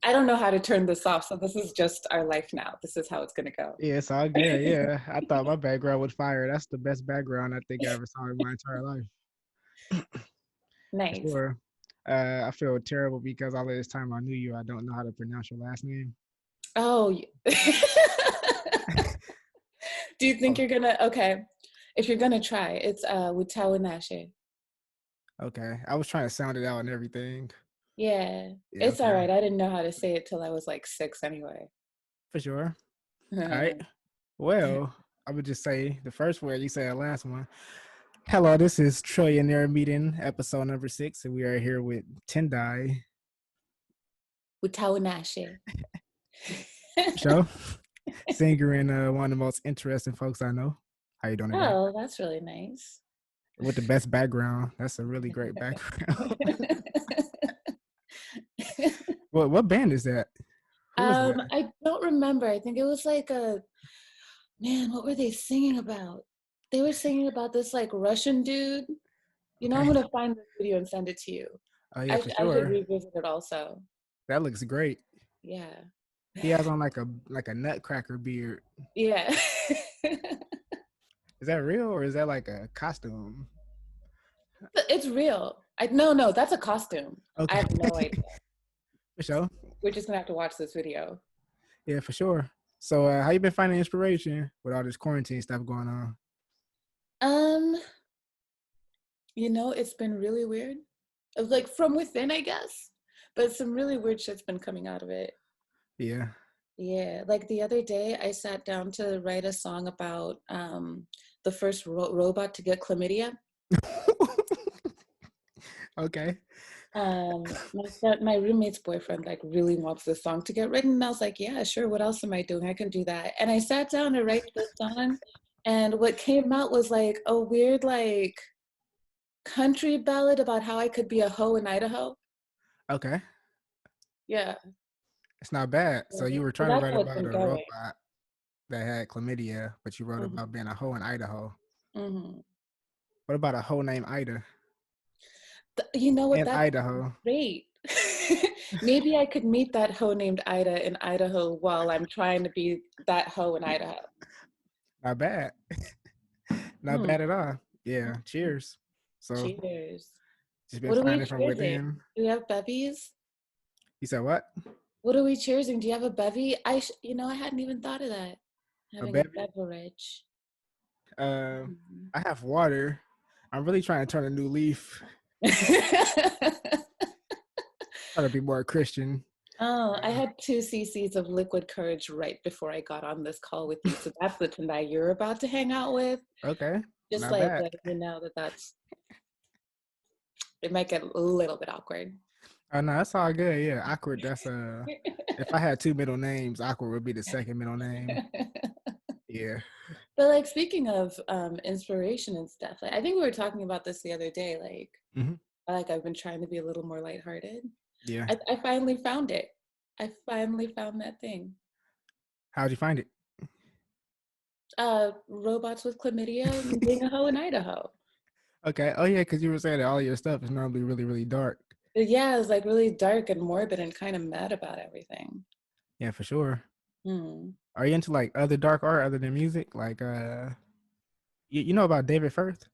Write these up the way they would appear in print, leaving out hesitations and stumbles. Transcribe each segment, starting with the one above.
I don't know how to turn this off, so this is just our life now. This is how it's gonna go. Yeah, it's all good. Yeah, I thought my background was fire. That's the best background I think I ever saw in my entire life. For Nice. sure. I feel terrible because all of this time I knew you, I don't know how to pronounce your last name. Oh, do you think Oh, you're gonna? Okay, if you're gonna try, it's Wutawunashe. okay. I was trying to sound it out and everything. Yeah, Yeah, it's all okay. right. I didn't know how to say it till I was like 6 anyway. For sure. All right. Well, I would just say the first word you say the last one. Hello, this is Trillionaire Meeting, episode number 6, and we are here with Tendai. Wutawunashe. Show singer and one of the most interesting folks I know. How you doing today? Oh, that's really nice. With the best background. That's a really great background. What band is that? Who is that? I don't remember. I think it was like a man. What were they singing about? They were singing about this like Russian dude. You know, I'm Okay. gonna find the video and send it to you. Oh yeah, I for I should sure. revisit it also. That looks great. Yeah. He has on like a nutcracker beard. Yeah. Is that real or is that like a costume? It's real. No, that's a costume. I Okay. have no idea. For sure. We're just gonna have to watch this video. Yeah, for sure. So how you been finding inspiration with all this quarantine stuff going on? Um, it's been really weird. Like from within, I guess. But some really weird shit's been coming out of it. Yeah. Yeah, like the other day, I sat down to write a song about the first robot to get chlamydia. Okay. My roommate's boyfriend like really wants this song to get written, and I was like, yeah, sure. What else am I doing? I can do that. And I sat down to write this song, and what came out was like a weird like country ballad about how I could be a hoe in Idaho. Okay. Yeah, It's not bad. So you were so trying to that's write how it's about been a going. robot that had chlamydia, but you wrote about being a hoe in Idaho. Hmm. What about a hoe named Ida You know what? in That's Idaho? great. Maybe I could meet that hoe named Ida in Idaho while I'm trying to be that hoe in Idaho. Not bad. Not Hmm. bad at all. Yeah. Cheers. So Cheers. just been What are we finding from cheersing? within. Do we have bevies? You said what? What are we cheersing? Do you have a bevy? I hadn't even thought of that. A Having a bevy? beverage. Uh, Mhm. I have water. I'm really trying to turn a new leaf. Try to be more Christian. Oh, I had 2 cc's of liquid courage right before I got on this call with you. So that's the Tendai you're about to hang out with. Okay. Just Not like bad. letting you know it might get a little bit awkward. Oh no, that's all good. Yeah, awkward. That's if I had two middle names, awkward would be the second middle name. Yeah. But like speaking of inspiration and stuff, like, I think we were talking about this the other day. Hmm. Like I've been trying to be a little more lighthearted. Yeah. I finally found it. I finally found that thing. How'd you find it? Robots with chlamydia and being a hoe in Idaho. Okay. Oh yeah, because you were saying that all your stuff is normally really, really dark. But yeah, it was like really dark and morbid and kind of mad about everything. Yeah, for sure. Hmm. Are you into like other dark art other than music? Like you know about David Firth?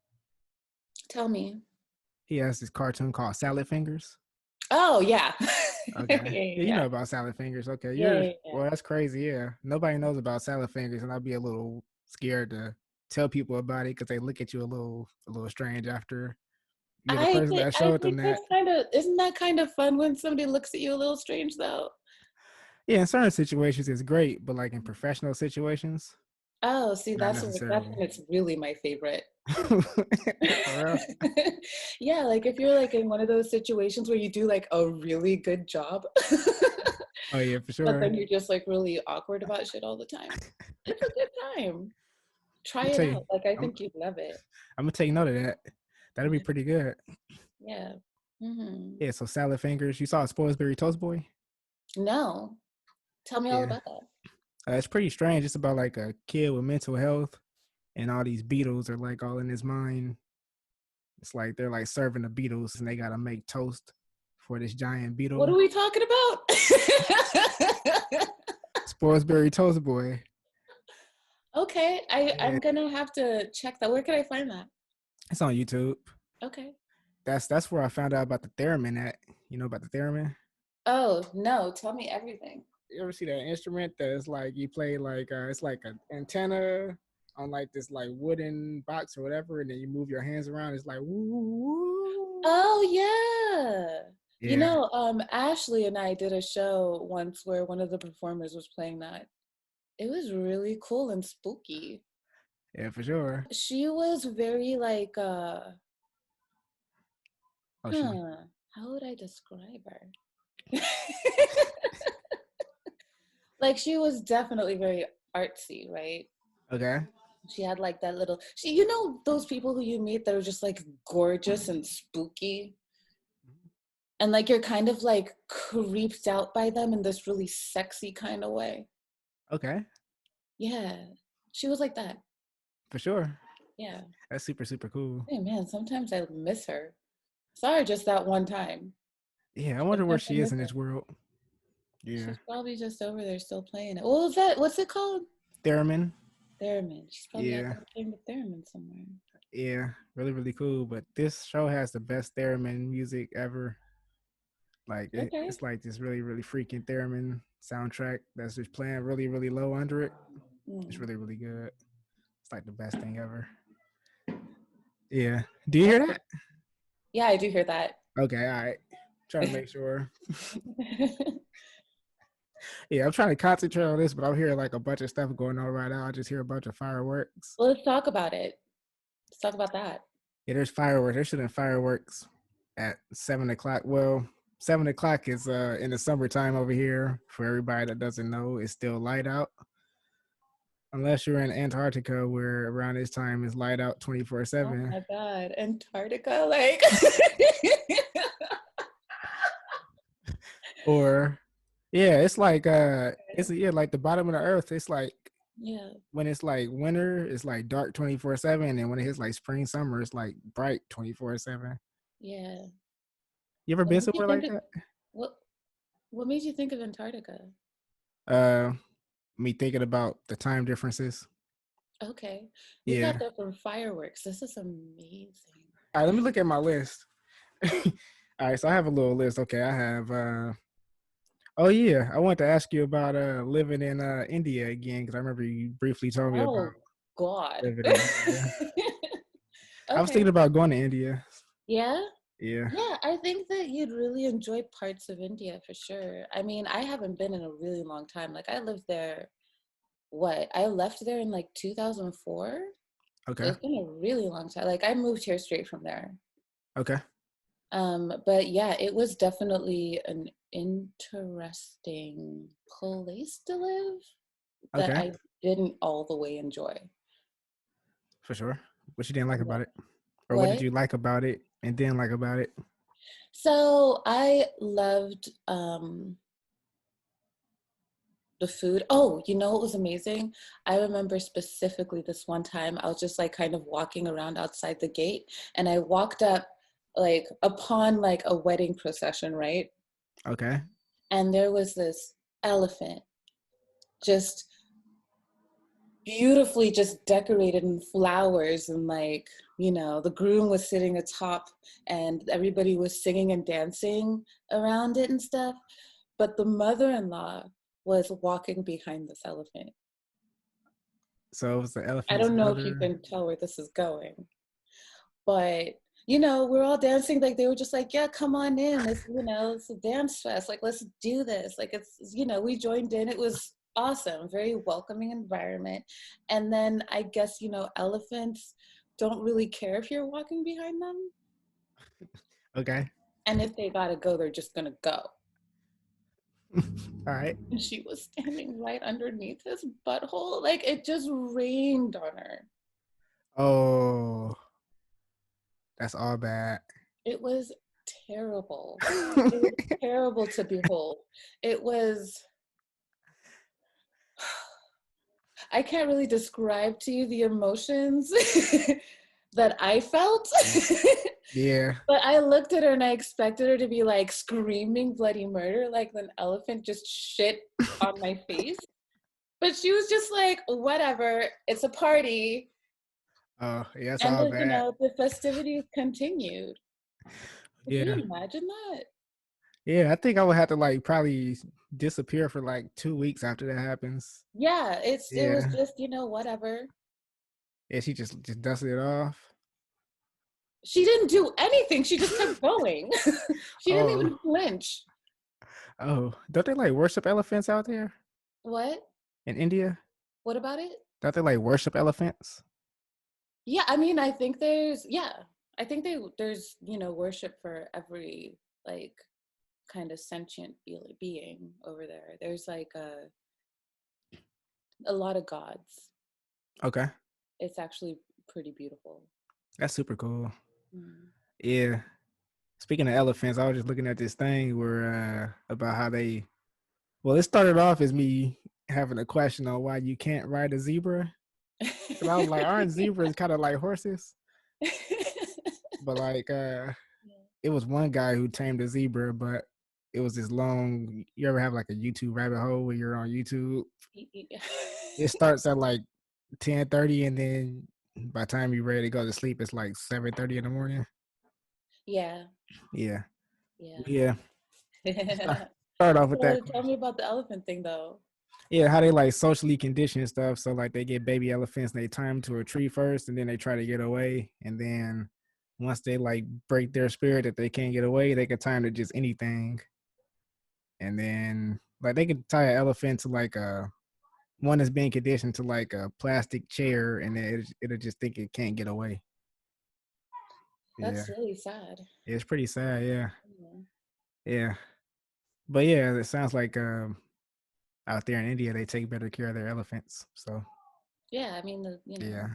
Tell me. He has this cartoon called Salad Fingers. Oh yeah. Yeah, Okay. yeah, Yeah, you yeah. know about Salad Fingers. Okay. Yeah, yeah, yeah. Well, that's crazy. Yeah. Nobody knows about Salad Fingers, and I'd be a little scared to tell people about it because they look at you a little strange after you're the person that I showed them think that. that's kind of isn't that kind of fun when somebody looks at you a little strange though? Yeah, in certain situations it's great, but like in professional situations, Oh, see, not that's necessarily. when it's really my favorite. For real? Yeah, like if you're like in one of those situations where you do like a really good job, Oh yeah, for but sure. then you're just like really awkward about shit all the time. It's a good time. Try I'm it tell you, out. Like I I'm, think you'd love it. I'm gonna take note of that. That'll be pretty good. Yeah. Hmm. Yeah, so Salad Fingers. You saw Spoilsbury Toast Boy? No. Tell me all Yeah. about that. It's pretty strange. It's about like a kid with mental health and all these beetles are like all in his mind. It's like they're like serving the beetles and they gotta make toast for this giant What beetle. are we talking about? Spoilsbury Toast Boy. Okay, Yeah. I'm gonna have to check that. Where can I find that? It's on YouTube. Okay. That's where I found out about the theremin at. You know about the theremin? Oh no, tell me everything. You ever see that instrument that's like you play like it's like an antenna on like this like wooden box or whatever, and then you move your hands around. It's like woo. Oh yeah. You Yeah, know, Ashley and I did a show once where one of the performers was playing that. It was really cool and spooky. yeah, for sure. She was very like Oh, she how would I describe her? Like she was definitely very artsy, right? okay? She had like that little you know those people who you meet that are just like gorgeous and spooky? And like you're kind of like creeped out by them in this really sexy kind of way. Okay, Yeah. She was like that. for sure. Yeah. That's super cool. Hey man, sometimes I miss her. Sorry, just that one time. Yeah, I wonder where Sometimes I she is miss in her. this world. Yeah, She's probably just over there still playing it. What was that? What's it called? theremin. Theremin. She's probably out Yeah, there playing the theremin somewhere. yeah, really cool. But this show has the best theremin music ever. Like Okay. it's like this really freaking theremin soundtrack that's just playing really low under it. It's Mm. really good. It's like the best thing ever. Yeah. Do you hear Okay. that? Yeah, I do hear that. Okay, all right. Trying to make sure. Yeah, I'm trying to concentrate on this, but I'm hearing like a bunch of stuff going on right now. I just hear a bunch of fireworks. Well, let's talk about it. Let's talk about that. Yeah, there's fireworks. There should have been fireworks at 7 o'clock. Well, 7 o'clock is in the summertime over here. For everybody that doesn't know, it's still light out. Unless you're in Antarctica, where around this time is light out Oh 24/7. my God. Antarctica, like Or yeah, it's like it's yeah, like the bottom of the earth. It's like yeah, when it's like winter, it's like dark 24/7, and when it hits like spring, summer, it's like bright 24/7. yeah. You ever What been made you somewhere think like of that? what what made you think of Antarctica? Uh, Me thinking about the time differences. Okay. We got Yeah. that from fireworks. This is amazing. All right, let me look at my list. All right, so I have a little list. Okay, I have oh yeah, I wanted to ask you about living in India again because I remember you briefly told me about Oh God. living in India. I was Okay. thinking about going to India. Yeah? Yeah. Yeah, I think that you'd really enjoy parts of India for sure. I mean, I haven't been in a really long time. Like I lived there, what? I left there in like 2004. So Okay. it's been a really long time. Like I moved here straight from there. Okay. But yeah, it was definitely an interesting place to live that Okay. I didn't all the way enjoy. For sure. What you didn't like Yeah. about it, or what did What? you like about it and didn't like about it? So I loved the food. Oh, you know what was amazing? I remember specifically this one time I was just like kind of walking around outside the gate and I walked up like upon like a wedding procession, right? Okay. And there was this elephant just beautifully just decorated in flowers and like, you know, the groom was sitting atop and everybody was singing and dancing around it and stuff. But the mother-in-law was walking behind this elephant. So it was the I elephant's don't know if you mother. can tell where this is going, but you know, we're all dancing. Like they were just like, yeah, come on in. It's, you know, it's a dance fest. Like, let's do this. Like it's, you know, we joined in. It was awesome, very welcoming environment. And then I guess, you know, elephants don't really care if you're walking behind them. Okay. And if they gotta go, they're just gonna go. All right. And she was standing right underneath his butthole. Like it just rained on her. Oh, that's all bad. It was terrible. It was terrible to behold. It was, I can't really describe to you the emotions that I felt. Yeah. But I looked at her and I expected her to be like screaming bloody murder, like an elephant just shit on my face. But she was just like, whatever, it's a party. Oh, yeah, it's And all you bad. know, the festivities continued. Could you Yeah. imagine that? Yeah, I think I would have to like probably disappear for like 2 weeks after that happens. Yeah, it was Yeah. just, you know, whatever. Yeah, she just dusted it off. She didn't do anything. She just kept going. She didn't Oh, even flinch. oh. Don't they like worship elephants out there What? in India? What about it? Don't they like worship elephants? Yeah, I mean, I think there's, yeah, I think there's, you know, worship for every like kind of sentient being over there. There's like a lot of gods. Okay. It's actually pretty beautiful. That's super cool. Mm. Yeah. Speaking of elephants, I was just looking at this thing where about how they well, it started off as me having a question on why you can't ride a zebra. Cause I was like, aren't zebras kind of like horses? But like it was one guy who tamed a zebra, but it was this long. You ever have like a YouTube rabbit hole where you're on YouTube? It starts at like 10:30, and then by the time you're ready to go to sleep, it's like 7:30 in the morning. Yeah, Yeah, yeah. yeah. Start off with that So tell me question. about the elephant thing though. Yeah, how they like socially condition stuff. So like they get baby elephants and they tie them to a tree first, and then they try to get away, and then once they like break their spirit that they can't get away, they can tie them to just anything. And then like they could tie an elephant to like a one that's being conditioned to like a plastic chair, and then it'll just think it can't get away. Yeah, That's really sad. it's pretty sad. Yeah, Yeah, yeah, but yeah, it sounds like out there in India they take better care of their elephants. So yeah, I mean, you know, yeah,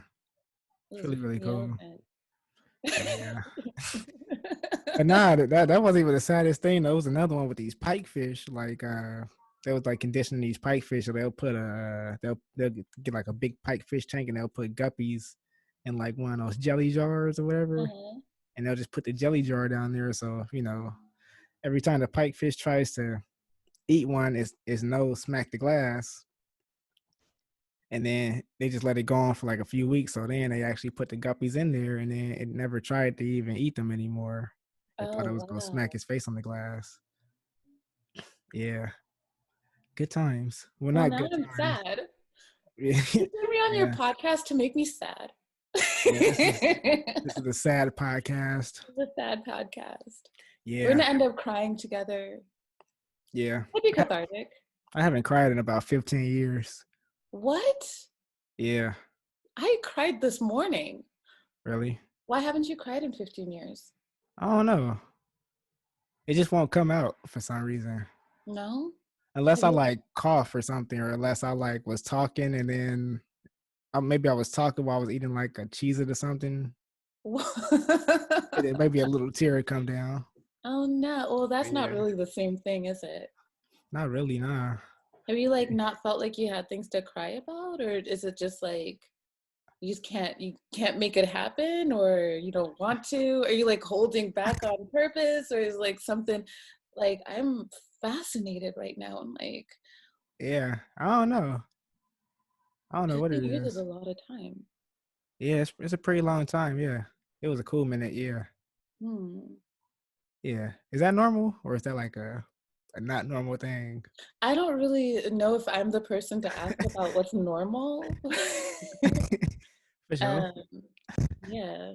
it it's was really the cool. elephant. Yeah, but nah, that wasn't even the saddest thing. There was another one with these pikefish. Like they was like conditioning these pikefish, so they'll put they'll get like a big pikefish tank and they'll put guppies in like one of those jelly jars or whatever, Uh-huh. and they'll just put the jelly jar down there. So every time the pikefish tries to eat one, it's no smack the glass, and then they just let it go on for like a few weeks. So then they actually put the guppies in there, and then it never tried to even eat them anymore. It thought it Oh was gonna smack wow. his face on the glass. Yeah, good times. Well, Well, not now good I'm times. sad. Yeah, You put me on your yeah, podcast to make me sad. yeah. This is It's this is a sad podcast. a sad podcast. We're Yeah, gonna end up crying together. yeah. It'd be I haven't, cathartic. I haven't cried in about 15 years. What? Yeah, I cried this morning. really. Why haven't you cried in 15 years? I don't know. It just won't come out for some reason. No? Unless Have I you? like cough or something, or unless I like was talking and then maybe I was talking while I was eating like a Cheez-It or something, and then maybe a little tear would come down. Oh no. Well, But that's not yeah, really the same thing, is it? not really, nah. Have you like not felt like you had things to cry about, or is it just like you can't make it happen, or you don't want to? Are you like holding back on purpose, or is like something like I'm fascinated right now? I'm like Yeah, I don't know. I don't know what it 15 years is a is. lot of time. Yeah, it's a pretty long time. Yeah, it was a cool minute. Yeah, Hmm. yeah. Is that normal or is that like a not normal thing? I don't really know if I'm the person to ask about what's normal. For sure. um, yeah.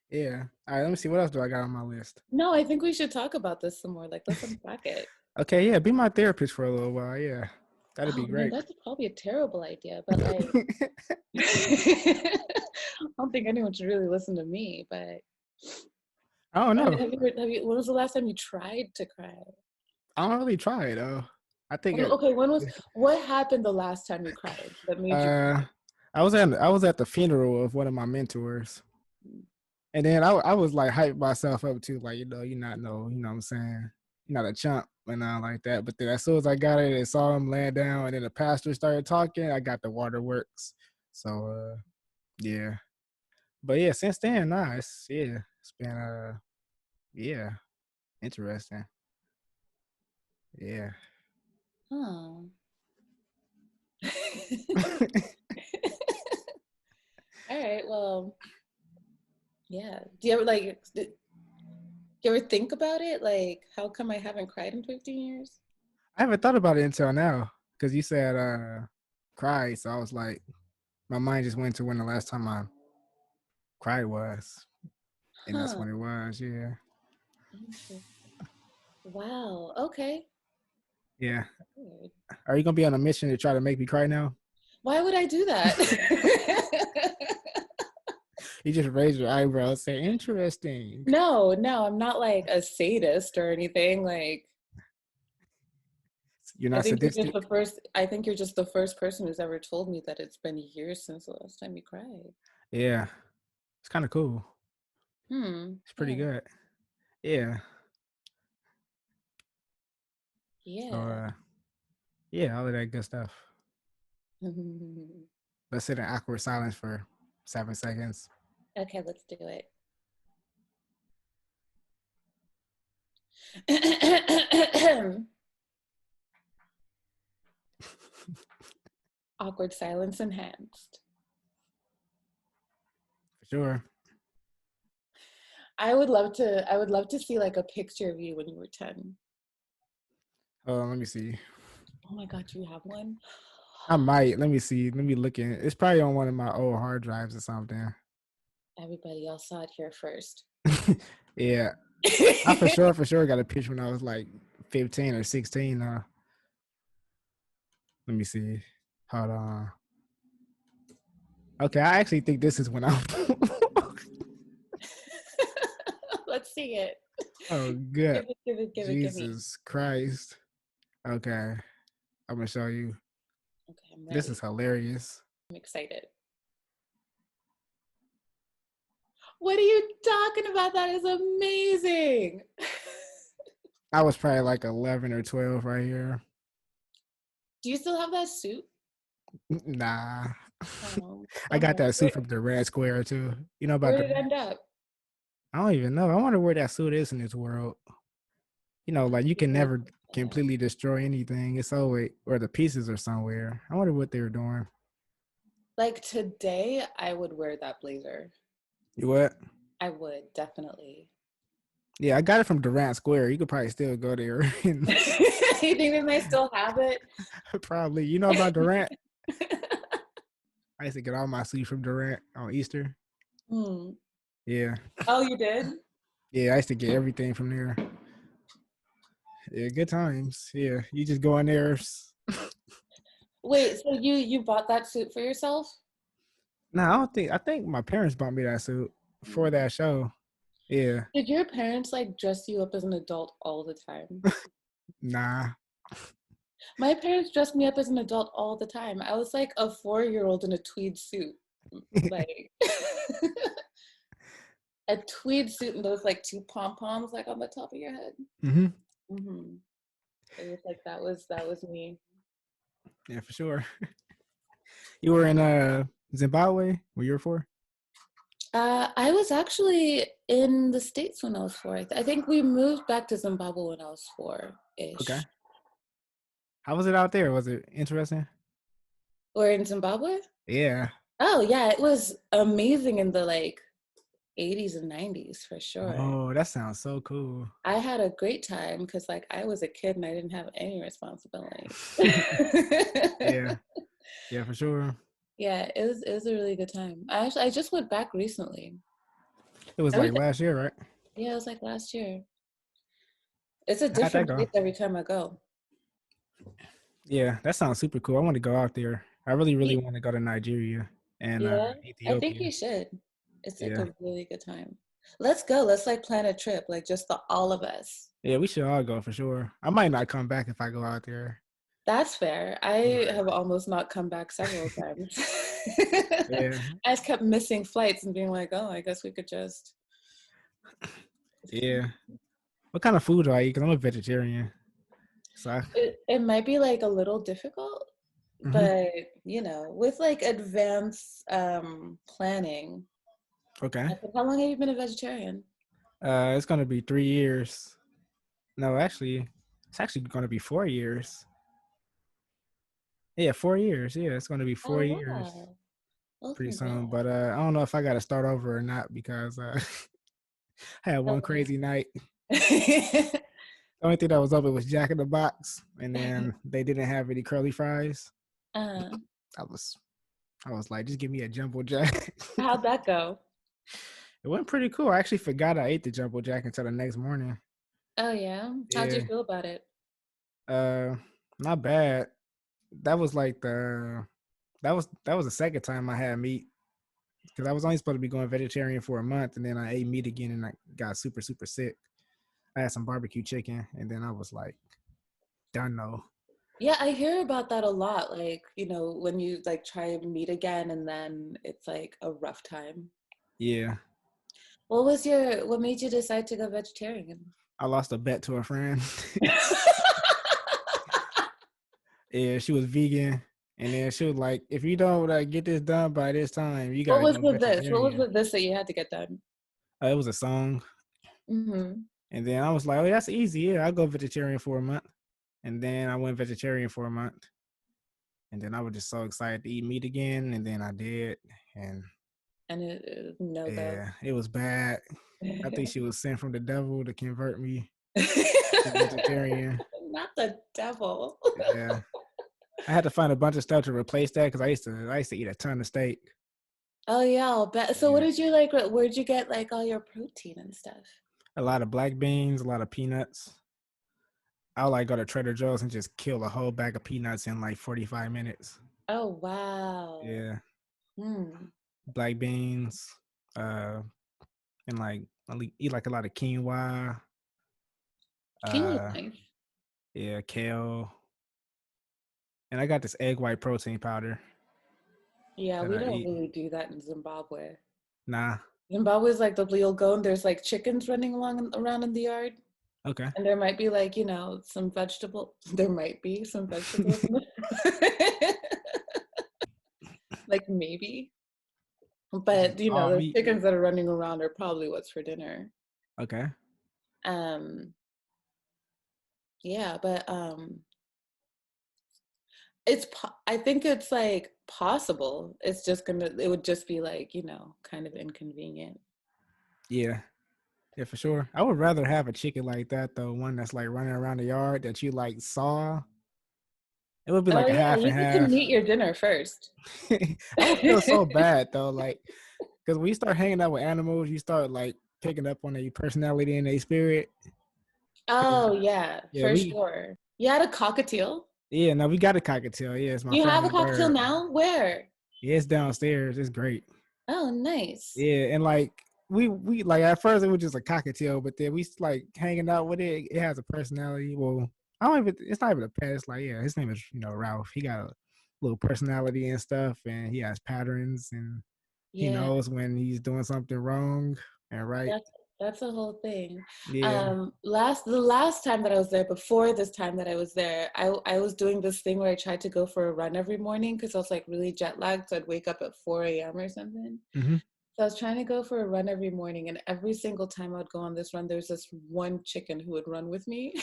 Yeah. All right. Let me see. What else do I got on my list? No, I think we should talk about this some more. Like, let's unpack it. Okay. Yeah. Be my therapist for a little while. Yeah. That'd be Oh man, great. that's probably a terrible idea, but like, I don't think anyone should really listen to me. But I don't know. when was the last time you tried to cry? I don't really try though. I think it, Okay, what happened the last time you cried that made you uh, cry? I was at the funeral of one of my mentors. And then I was like hype myself up too, like, you're not no, what I'm saying? You're not a chump and all like that. But then as soon as I got it and saw him laying down and then the pastor started talking, I got the waterworks. So yeah. But yeah, since then, nah, it's been yeah, interesting. Yeah. Oh. All right. Well, yeah. Do you ever like? Do you ever think about it? Like, how come I haven't cried in 15 years? I haven't thought about it until now because you said cry, so I was like, my mind just went to when the last time I cried was, and that's Huh. when it was. Yeah, Interesting. Wow. Okay. yeah. Weird. Are you gonna be on a mission to try to make me cry now? Why would I do that? You just raise your eyebrows, say interesting. No, no, I'm not like a sadist or anything. Like, You're I not think you're just sadistic. the first. I think you're just the first person who's ever told me that it's been years since the last time you cried. Yeah, it's kind of cool. It's pretty Yeah. good. Yeah. So Yeah. yeah, all of that good stuff. Let's sit in awkward silence for 7 seconds. Okay, let's do it. Awkward silence enhanced. For sure. I would love to see like a picture of you when you were 10. Let me see. Oh my god, you have one? I might. Let me see. Let me look in. It's probably on one of my old hard drives or something. Everybody else saw it here first. Yeah. I for sure got a picture when I was like 15 or 16. Let me see. Hold on. Okay, I actually think this is when I Let's see it. Oh good. Give it, give it, give it, give me. Jesus Christ. Okay. I'm gonna show you. Okay, I'm This is ready. hilarious. I'm excited. What are you talking about? That is amazing. I was probably like 11 or 12 right here. Do you still have that suit? Nah. Oh, I got bummer. that suit from the Red Square too. You know about Where the did it end up? I don't even know. I wonder where that suit is in this world. You know, like you can never completely destroy anything. It's always or the pieces are somewhere. I wonder what they were doing. Like today, I would wear that blazer. You what? I would definitely. Yeah, I got it from Durant Square. You could probably still go there and You think they might still have it? probably you know about Durant. I used to get all my suits from Durant on Easter. Hmm. Yeah. Oh, you did? Yeah, I used to get everything from there. Yeah, good times. Yeah. You just go in there. Wait, so you bought that suit for yourself? No, I think my parents bought me that suit for that show. Yeah. Did your parents like dress you up as an adult all the time? Nah. My parents dressed me up as an adult all the time. I was like a 4-year-old in a tweed suit. Like a tweed suit and those like two pom-poms like on the top of your head. Mm-hmm. Mm-hmm. It was like that was me. Yeah, for sure. You were in Zimbabwe when you were 4? I was actually in the States when I was 4. I think we moved back to Zimbabwe when I was Okay. 4-ish. How was it out there? Was it interesting? Or in Zimbabwe? Yeah. Oh yeah, it was amazing in the like 80s and 90s for sure. Oh, that sounds so cool. I had a great time because like I was a kid and I didn't have any responsibilities. Yeah. Yeah, for sure. Yeah, it was a really good time. I just went back recently. It was like Everything, last year, right? yeah, it was like last year. It's a How'd that different go? place every time I go. Yeah, that sounds super cool. I want to go out there. I really, really Ye- want to go to Nigeria and Yeah, I think Ethiopia. you should. It's like Yeah. a really good time. Let's go. Let's like plan a trip, like just the all of us. Yeah, we should all go for sure. I might not come back if I go out there. That's fair. I But have almost not come back several times. yeah, I just kept missing flights and being like, oh, I guess we could just. yeah. What kind of food do I eat? Because I'm a vegetarian. So It might be like a little difficult, mhm. but you know, with like advanced planning. Okay. I think, how long have you been a vegetarian? It's gonna be 3 years. No, actually, it's actually gonna be 4 years. Yeah, 4 years. Yeah, it's gonna be four Oh years wow. Well, pretty congrats. soon. But I don't know if I gotta start over or not because I had one Okay. crazy night. The only thing that was open was Jack in the Box, and then they didn't have any curly fries. uh, I was I was like, just give me a jumbo jack. how'd that go? It went pretty cool. I actually forgot I ate the jumbo jack until the next morning. Oh yeah. How'd you Yeah. feel about it? Uh, not bad. That was like that was the second time I had meat because I was only supposed to be going vegetarian for a month, and then I ate meat again, and I got super super sick. I had some barbecue chicken, and then I was like, done no. Yeah, I hear about that a lot. Like, when you like try meat again and then it's like a rough time. Yeah, What made you decide to go vegetarian? I lost a bet to a friend. Yeah, she was vegan, and then she was like, if you don't get this done by this time, you What gotta was go with this? What was vegetarian. with this that you had to get done? It was a song, Mm-hmm. and then I was like, oh, that's easy. Yeah, I'll go vegetarian for a month, and then I went vegetarian for a month. And then I was just so excited to eat meat again, and then I did, and And it no go. yeah, it was bad. I think she was sent from the devil to convert me to vegetarian. Not the devil. Yeah, I had to find a bunch of stuff to replace that because I used to eat a ton of steak. Oh yeah, I'll bet. So what Yeah, did you like? Where'd you get like all your protein and stuff? a lot of black beans, a lot of peanuts. I'll like go to Trader Joe's and just kill a whole bag of peanuts in like 45 minutes. Oh wow. Yeah, Hmm. black beans, uh, and like I eat like a lot of quinoa. Quinoa's Uh, nice. yeah, kale. And I got this egg white protein powder Yeah, that we I don't eat. really do that in Zimbabwe. Nah. Zimbabwe's like you'll go and there's like chickens running around in the yard, Okay. and there might be like some vegetable. There might be some vegetables, in the like maybe, but Just all the meat. chickens that are running around are probably what's for dinner. Okay. Um, yeah, but I think it's like possible. It would just be like kind of inconvenient. Yeah. Yeah, for sure. I would rather have a chicken like that though, one that's like running around the yard that you like saw. It would be Oh like a yeah, half and you get to half. meet your dinner first. I would feel so bad though, like because when you start hanging out with animals, you start like picking up on their personality and their spirit. 'Cause, Oh yeah, yeah, for sure. You had a cockatiel? no, we got a cockatiel. Yeah, it's my You have a family cockatiel bird. now? Where? Yeah, it's downstairs. It's great. Oh, nice. Yeah, and like we like at first it was just a cockatiel, but then we like hanging out with it. It has a personality. Well, I don't even. It's not even a pet. It's like his name is Ralph. He got a little personality and stuff, and he has patterns, and he Yeah, knows when he's doing something wrong and right. that's the whole thing. Yeah. The last time that I was there, before this time that I was there, I was doing this thing where I tried to go for a run every morning because I was like really jet lagged, so I'd wake up at 4 a.m. or something. Hmm. So I was trying to go for a run every morning, and every single time I'd go on this run, there's this one chicken who would run with me.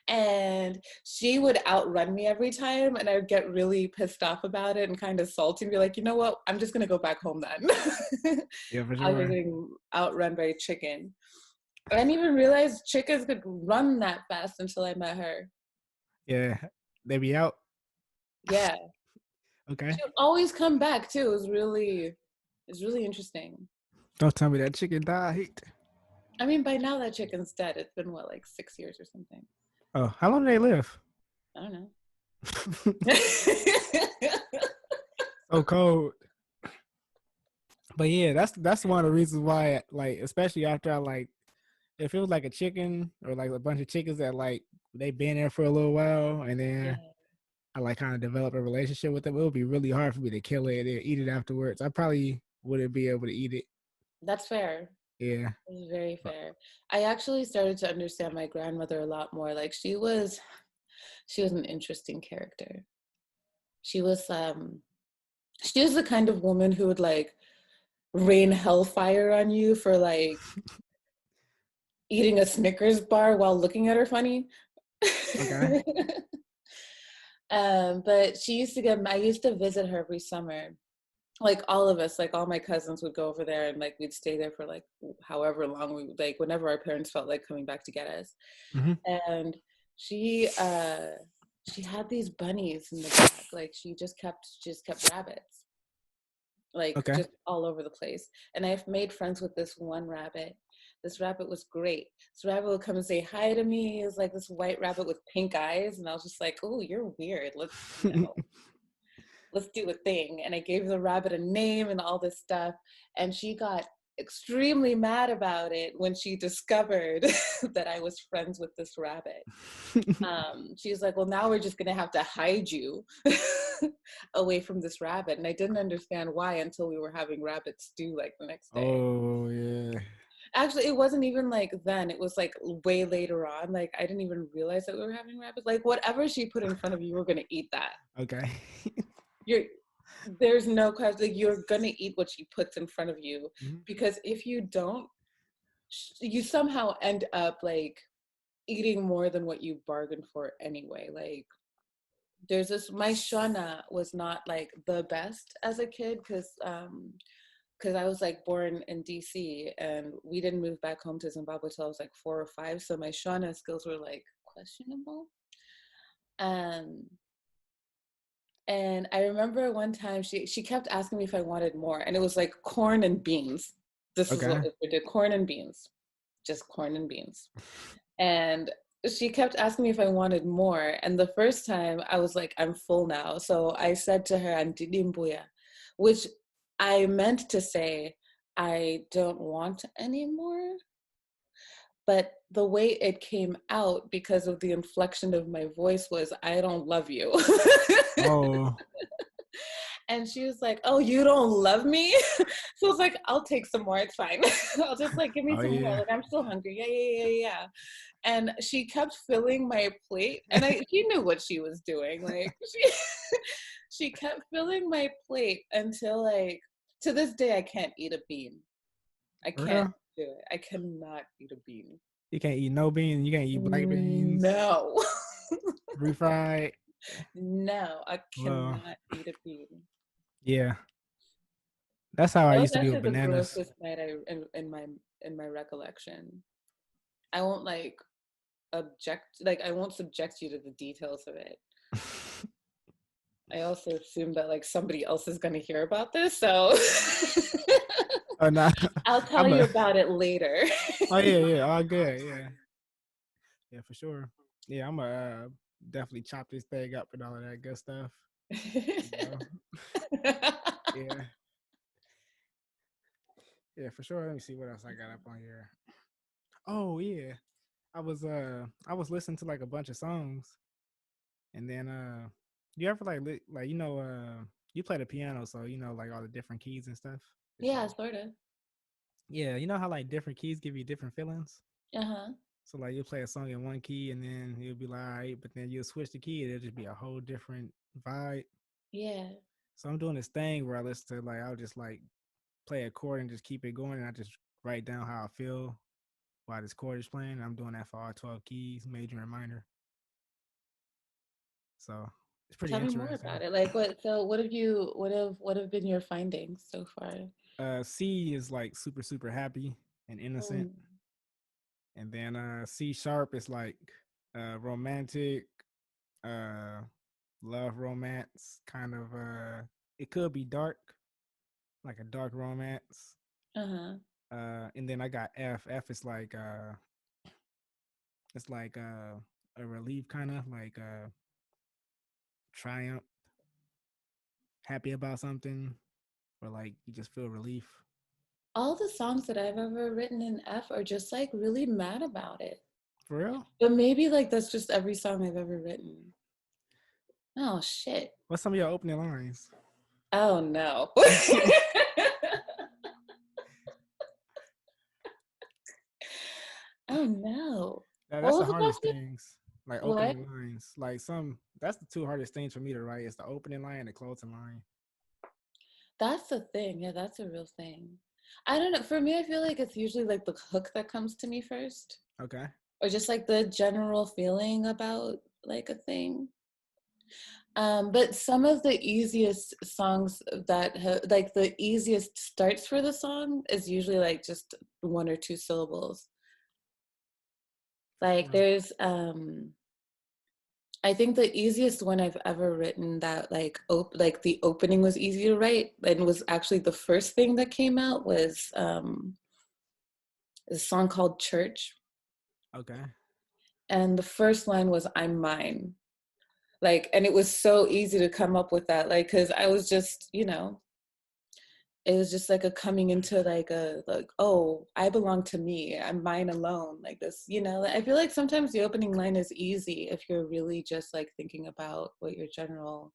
And she would outrun me every time, and I would get really pissed off about it and kind of salty and be like, you know what, I'm just gonna go back home then. Yeah, for I was sure. getting outrun by a chicken. I didn't even realize chickens could run that fast until I met her. Yeah, they be out. Yeah, Okay. she would always come back too. It's really interesting. Don't tell me that chicken died. I mean, by now that chicken's dead. It's been what, like 6 years or something. Oh, how long do they live? I don't know. So cold. But yeah, that's one of the reasons why, like, especially after I like, if it was like a chicken or like a bunch of chickens that like they been there for a little while, and then Yeah, I like kind of develop a relationship with them, it would be really hard for me to kill it and eat it afterwards. I probably wouldn't be able to eat it. that's fair. Yeah. It's very fair. I actually started to understand my grandmother a lot more. Like she was an interesting character. She was she was the kind of woman who would like rain hellfire on you for like eating a Snickers bar while looking at her funny. Okay. But I used to visit her every summer. Like all of us, like all my cousins would go over there and like we'd stay there for like however long we like whenever our parents felt like coming back to get us. Mm-hmm. And she she had these bunnies in the back. Like she just kept rabbits. Like Okay. just all over the place. And I've made friends with this one rabbit. This rabbit was great. This rabbit would come and say hi to me. It was like this white rabbit with pink eyes. And I was just like, oh, you're weird. Let's do a thing. And I gave the rabbit a name and all this stuff. And she got extremely mad about it when she discovered that I was friends with this rabbit. She's like, well, now we're just gonna have to hide you away from this rabbit. And I didn't understand why until we were having rabbit stew like the next day. Oh yeah. Actually, it wasn't even like then. It was like way later on. Like I didn't even realize that we were having rabbits. Like whatever she put in front of you, we're gonna eat that. Okay. You're there's no question. Like you're gonna eat what she puts in front of you, Mm-hmm. because if you don't, you somehow end up like eating more than what you bargained for anyway. Like there's this, my shona was not like the best as a kid because I was like born in DC and we didn't move back home to Zimbabwe till I was like 4 or 5, so my shona skills were like questionable. um And I remember one time she kept asking me if I wanted more, and it was like corn and beans. This is what Okay. we did: corn and beans, just corn and beans. And she kept asking me if I wanted more. And the first time I was like, I'm full now. So I said to her, "Andidimbuya," which I meant to say, I don't want any more. But the way it came out, because of the inflection of my voice, was, I don't love you. Oh. And she was like, oh, you don't love me? So I was like, I'll take some more. It's fine. I'll just like, give me Oh some more. yeah. Like, I'm still hungry. Yeah. And she kept filling my plate. And she knew what she was doing. Like she kept filling my plate until like, to this day, I can't eat a bean. I For can't real? do it. I cannot eat a bean. You can't eat no beans. You can't eat black beans, No. refried. No, I Well, cannot eat a bean. yeah. That's how I That was used to be actually with the bananas. grossest night in my recollection. I won't like I won't subject you to the details of it. I also assume that like somebody else is gonna hear about this, so Oh no, I'll tell I'm you a. about it later. Oh yeah, all good, yeah, yeah, for sure. Yeah, I'm a definitely chop this thing up and all of that good stuff. You know, yeah, yeah, for sure. Let me see what else I got up on here. Oh yeah, I was listening to like a bunch of songs, and then you ever like like you play the piano, so you know like all the different keys and stuff. For Yeah, sure. sort of. Yeah, you know how like different keys give you different feelings. Uh-huh. So like you'll play a song in one key and then you'll be like, all right, but then you'll switch the key, it'll just be a whole different vibe. Yeah. So I'm doing this thing where I listen to like I'll just like play a chord and just keep it going and I just write down how I feel while this chord is playing. I'm doing that for all 12 keys, major and minor. So it's pretty Tell me more interesting. about it. Like what have been your findings so far? C is like super, super happy and innocent. Mm. And then C sharp is like romantic, uh love romance kind of it could be dark, like a dark romance. Uh-huh. And then I got F. F is like it's like a relief kind of like triumph, happy about something, or like you just feel relief. All the songs that I've ever written in F are just like really mad about it. For real? But maybe like that's just every song I've ever written. Oh shit. What's some of your opening lines? Oh no. Oh no. Now, What that's the was the hardest question? things, like What? opening lines. Like some, that's the two hardest things for me to write. Is the opening line and the closing line. That's the thing. Yeah, that's a real thing. I don't know. For me, I feel like it's usually like the hook that comes to me first. Okay. or just like the general feeling about like a thing. But some of the easiest songs like the easiest starts for the song is usually like just one or two syllables. Like Sure. there's I think the easiest one I've ever written that like like the opening was easy to write and was actually the first thing that came out was a song called Church. Okay. And the first line was I'm mine. Like, and it was so easy to come up with that, like, because I was just, it was just like a coming into like a like, oh, I belong to me, I'm mine alone, like this, I feel like sometimes the opening line is easy if you're really just like thinking about what your general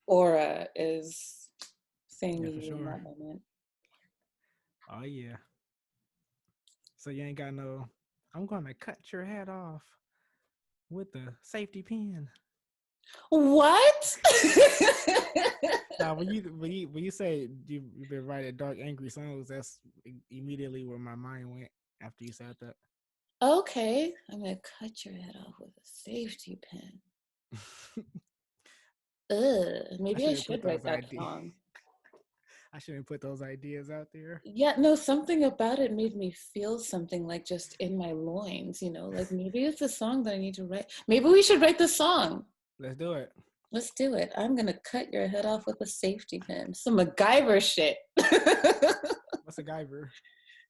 aura is saying Yeah, to for you in sure. that moment. Oh yeah. So you ain't got no. I'm gonna cut your head off with the safety pin. What? Now, when you say you've been writing dark, angry songs, that's immediately where my mind went after you said that. Okay, I'm gonna cut your head off with a safety pin. Ugh, I maybe I shouldn't put should those write that ideas. song. I shouldn't put those ideas out there. Yeah, no, something about it made me feel something like just in my loins, like maybe it's a song that I need to write. Maybe we should write the song. Let's do it. Let's do it. I'm gonna cut your head off with a safety pin. Some MacGyver shit. What's a Guyver?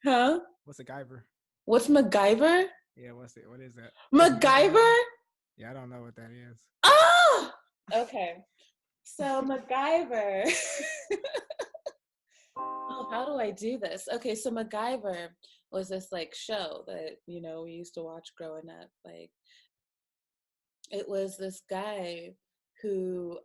Huh? What's a Guyver? What's MacGyver? Yeah, what's it? What is that? That's MacGyver. MacGyver? Yeah, I don't know what that is. Ah! Okay. So MacGyver. Oh, how do I do this? Okay, so MacGyver was this like show that, we used to watch growing up. Like it was this guy who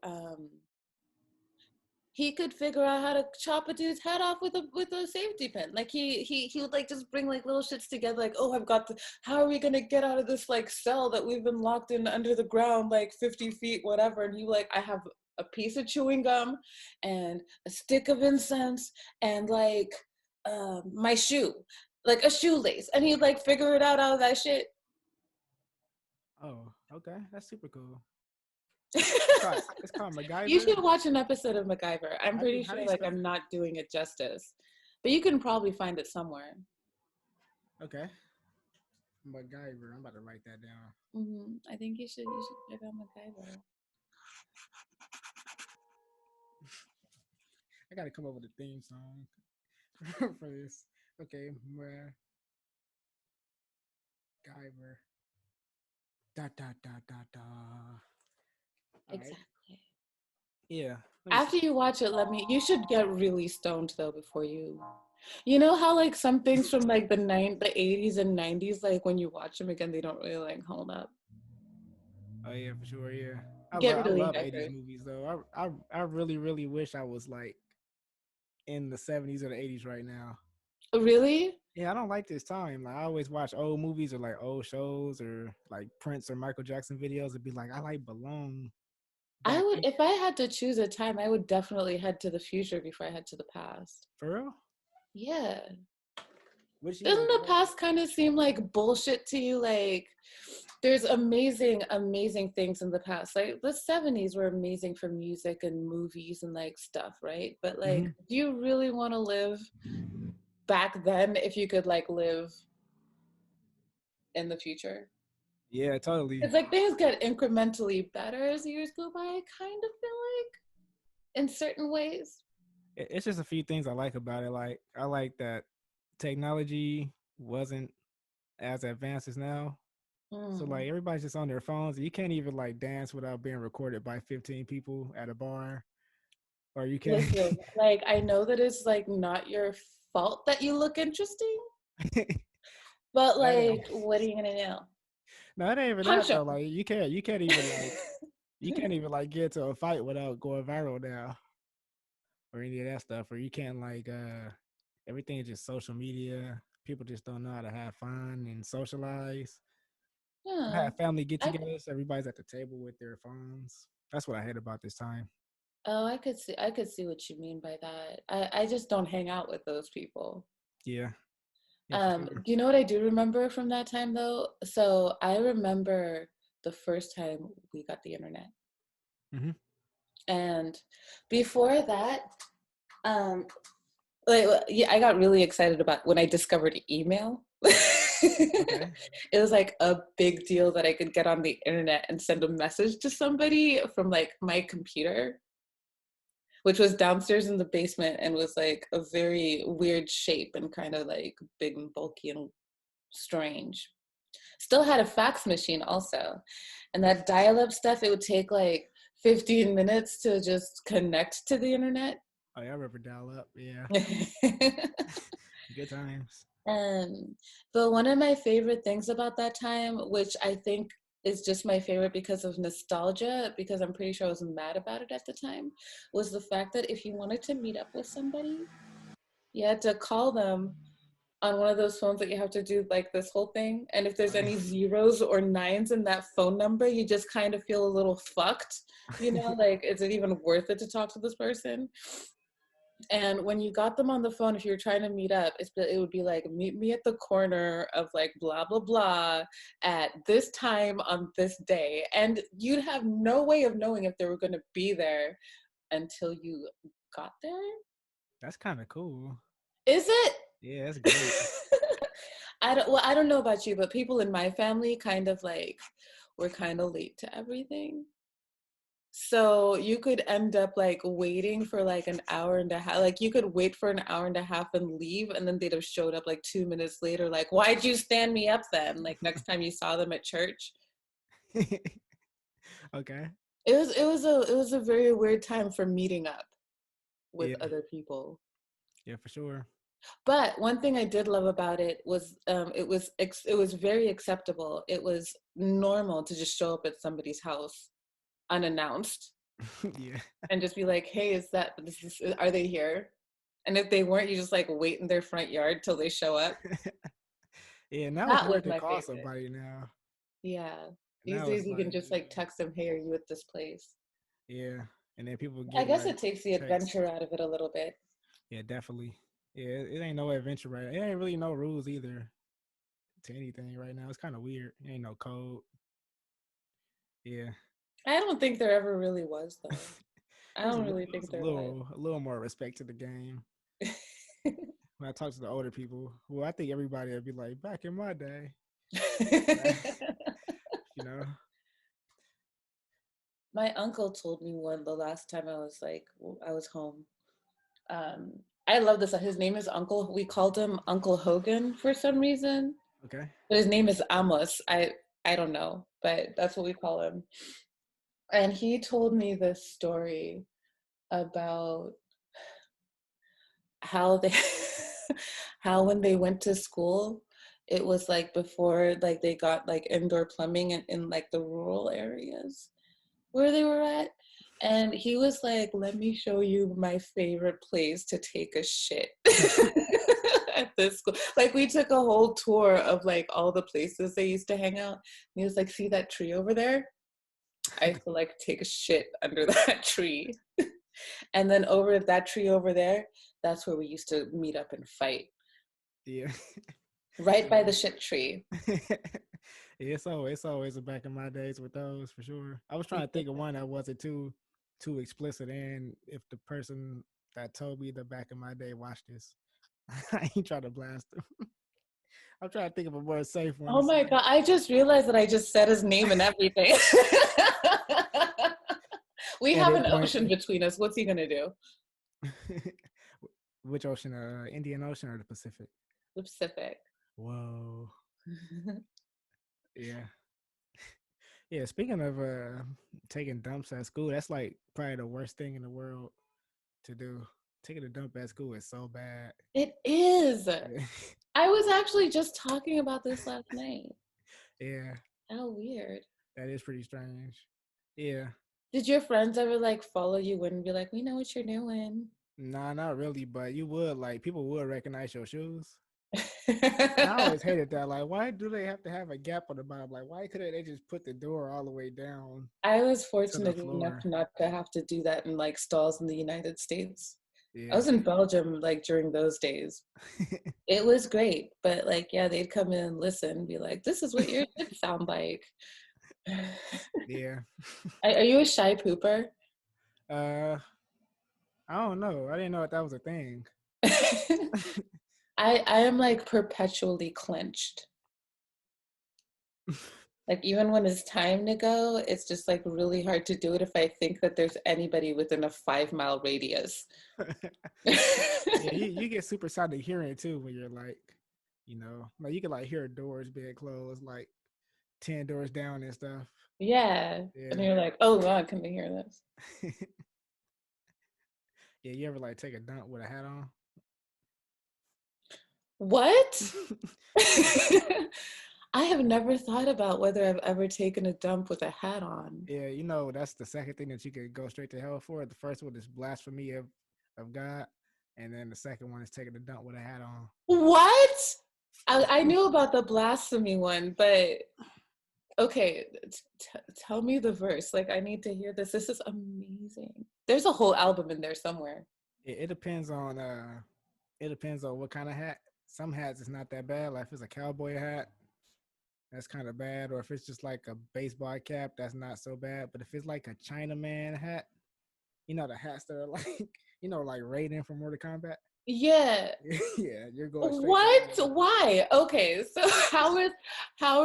he could figure out how to chop a dude's head off with a safety pin. Like he would like just bring like little shits together, like, oh, I've got the, how are we gonna get out of this like cell that we've been locked in under the ground like 50 feet, whatever. And he like, I have a piece of chewing gum and a stick of incense and like my shoe, like a shoelace, and he'd like figure it out of that shit. Oh, okay, that's super cool. It's called You MacGyver. should watch an episode of MacGyver. I'm pretty How do sure you like spell? I'm not doing it justice, but you can probably find it somewhere. Okay, MacGyver. I'm about to write that down. I think you should check out MacGyver. I gotta come up with a theme song for this. Okay, MacGyver. Da da da da da. All right. Exactly. Yeah. Let me see. After you watch it, you should get really stoned though before you know how like some things from like the 80s and 90s, like when you watch them again, they don't really like hold up. Oh yeah, for sure. Yeah. Get I really love 80s hyper. movies though. I really really wish I was like in the 70s or the 80s right now. Really? Yeah, I don't like this time. Like I always watch old movies or like old shows or like Prince or Michael Jackson videos and be like, I like belong I back would, then. if I had to choose a time, I would definitely head to the future before I head to the past. For real? Yeah. Which year Doesn't would you the go to? past kind of seem like bullshit to you? Like, there's amazing things in the past. Like, the 70s were amazing for music and movies and like stuff, right? But like, Mm-hmm. do you really want to live back then if you could like live in the future? Yeah, totally. It's like things get incrementally better as years go by, I kind of feel like, in certain ways. It's just a few things I like about it. Like I like that technology wasn't as advanced as now. So Mm. like everybody's just on their phones. You can't even like dance without being recorded by 15 people at a bar. Or you can't. Listen, like, I know that it's like not your fault that you look interesting, but That like, ain't, what are you gonna do? no, it ain't even Punch that him. though. Like you can't even like get to a fight without going viral now or any of that stuff. Or you can't like everything is just social media. People just don't know how to have fun and socialize. Yeah. Have family I get-togethers. Everybody's at the table with their phones. That's what I hate about this time. oh, I could see what you mean by that. I just don't hang out with those people. Yeah, Yeah, for sure. Do you know what I do remember from that time though? So I remember the first time we got the internet. Mm-hmm. And before that, um, like, yeah, I got really excited about when I discovered email. Okay. It was like a big deal that I could get on the internet and send a message to somebody from like my computer, which was downstairs in the basement and was like a very weird shape and kind of like big and bulky and strange. Still had a fax machine also. And that dial-up stuff, it would take like 15 minutes to just connect to the internet. Oh, yeah, I remember dial up. Yeah. Good times. um, but one of my favorite things about that time, which I think is just my favorite because of nostalgia, because I'm pretty sure I was mad about it at the time, was the fact that if you wanted to meet up with somebody, you had to call them on one of those phones that you have to do like this whole thing. And if there's any zeros or nines in that phone number, you just kind of feel a little fucked, like, is it even worth it to talk to this person? And when you got them on the phone, if you were trying to meet up, it would be like, meet me at the corner of like blah, blah, blah at this time on this day. And you'd have no way of knowing if they were going to be there until you got there. That's kind of cool. Is it? Yeah, that's great. I don't know about you, but people in my family kind of like were kind of late to everything. So you could end up like waiting for like an hour and a half. Like you could wait for an hour and a half and leave, and then they'd have showed up like 2 minutes later. Like, why'd you stand me up then? Like next time you saw them at church. Okay. It was a very weird time for meeting up with Yeah. other people. Yeah, for sure. But one thing I did love about it was it was very acceptable. It was normal to just show up at somebody's house unannounced Yeah. and just be like, "Hey, are they here?" And if they weren't, you just like wait in their front yard till they show up. Yeah, now it's That was weird to my call favorite. somebody now. Yeah. These Now days it's you can like, just like text them, "Hey, are you at this place?" yeah. And then people I get guess like it takes the text. adventure out of it a little bit. Yeah, definitely. Yeah, it ain't no adventure right. It ain't really no rules either to anything right now. It's kind of weird. It ain't no code. Yeah. I don't think there ever really was though. I don't really There's think there was. a little more respect to the game. When I talk to the older people, well, I think everybody would be like, back in my day, you know. My uncle told me one the last time I was home. Um, I love this. His name is Uncle. We called him Uncle Hogan for some reason, Okay. but his name is Amos. I don't know, but that's what we call him. And he told me this story about how they how when they went to school, it was like before like they got like indoor plumbing in like the rural areas where they were at. And he was like, let me show you my favorite place to take a shit at this school. Like we took a whole tour of like all the places they used to hang out. And he was like, see that tree over there? I used to like take a shit under that tree. And then over that tree over there, that's where we used to meet up and fight. Yeah. Right by the Yeah. shit tree. Yeah, it's always a back in my days with those for sure. I was trying to think of one that wasn't too explicit, and if the person that told me the back in my day watched this, I ain't trying to blast them. I'm trying to think of a more safe one Oh to my say. God, I just realized that I just said his name and everything. We At have this an point, ocean between us. What's he gonna do? which ocean? Indian Ocean or the Pacific? The Pacific. Whoa. Yeah. Yeah. Speaking of taking dumps at school, that's like probably the worst thing in the world to do. Taking a dump at school is so bad. It is. Yeah. I was actually just talking about this last night. Yeah, How weird. that is pretty strange. Yeah. Did your friends ever like follow you in and be like, we know what you're doing? Nah, not really, but you would like people would recognize your shoes. And I always hated that. Like, why do they have to have a gap on the bottom? Like, why couldn't they just put the door all the way down I was to the fortunate enough floor? not to have to do that in like stalls in the United States. I was in Belgium like during those days. It was great, but like, yeah, they'd come in and listen and be like, this is what your kids sound like. Yeah. Are you a shy pooper? I don't know. I didn't know that was a thing. I am like perpetually clenched. Like even when it's time to go, it's just like really hard to do it if I think that there's anybody within a 5-mile radius. Yeah, you get super excited hearing it too when you're like, like you can like hear doors being closed, like 10 doors down and stuff. Yeah. Yeah. And you're like, oh God, can they hear this? Yeah, you ever like take a dump with a hat on? What? I have never thought about whether I've ever taken a dump with a hat on. Yeah, that's the second thing that you could go straight to hell for. The first one is blasphemy of God, and then the second one is taking a dump with a hat on. What? I knew about the blasphemy one, but okay, tell me the verse. Like, I need to hear this. This is amazing. There's a whole album in there somewhere. It depends on what kind of hat. Some hats is not that bad. Like if it's a cowboy hat, that's kind of bad. Or if it's just like a baseball cap, that's not so bad. But if it's like a Chinaman hat, the hats that are like, like Raiden from Mortal Kombat. Yeah. Yeah, you're going straight. What? Why? Okay, so how